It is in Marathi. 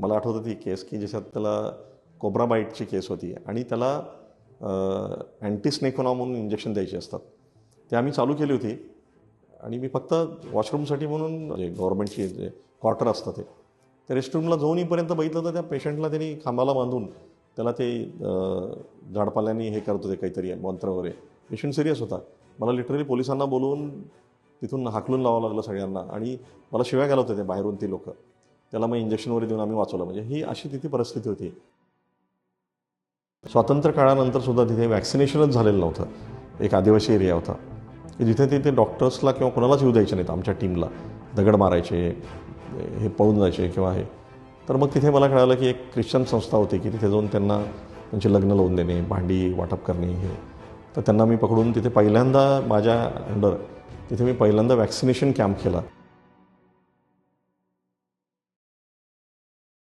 मला आठवतं ती केस की ज्याच्यात त्याला कोब्रा बाईटची केस होती आणि त्याला अँटी स्नेक म्हणून इंजेक्शन द्यायचे असतात. ते आम्ही चालू केली होती आणि मी फक्त वॉशरूमसाठी म्हणून जे गव्हर्नमेंटची जे क्वार्टर असतं ते रेस्टरूमला जाऊन येईपर्यंत बघितलं तर त्या पेशंटला त्यांनी खांबाला बांधून त्याला ते झाडपाल्याने हे करत होते काहीतरी मंत्र वगैरे. पेशंट सिरियस होता. मला लिटरली पोलिसांना बोलवून तिथून हाकलून लावावं लागलं सगळ्यांना आणि मला शिव्या घालत होते बाहेरून ती लोक. त्याला मग इंजेक्शन वगैरे देऊन आम्ही वाचवलं. म्हणजे ही अशी तिथे परिस्थिती होती. स्वातंत्र्य काळानंतर सुद्धा तिथे वॅक्सिनेशनच झालेलं नव्हतं. एक आदिवासी एरिया होता की जिथे तिथे डॉक्टर्सला किंवा कोणालाच येऊ द्यायचे नाहीत. आमच्या टीमला दगड मारायचे, हे पळून जायचे किंवा हे. तर मग तिथे मला कळालं की एक ख्रिश्चन संस्था होती की तिथे जाऊन त्यांना त्यांचे लग्न लावून देणे, भांडी वाटप करणे हे. तर त्यांना मी पकडून तिथे पहिल्यांदा माझ्या अंडर तिथे मी पहिल्यांदा वॅक्सिनेशन कॅम्प केला.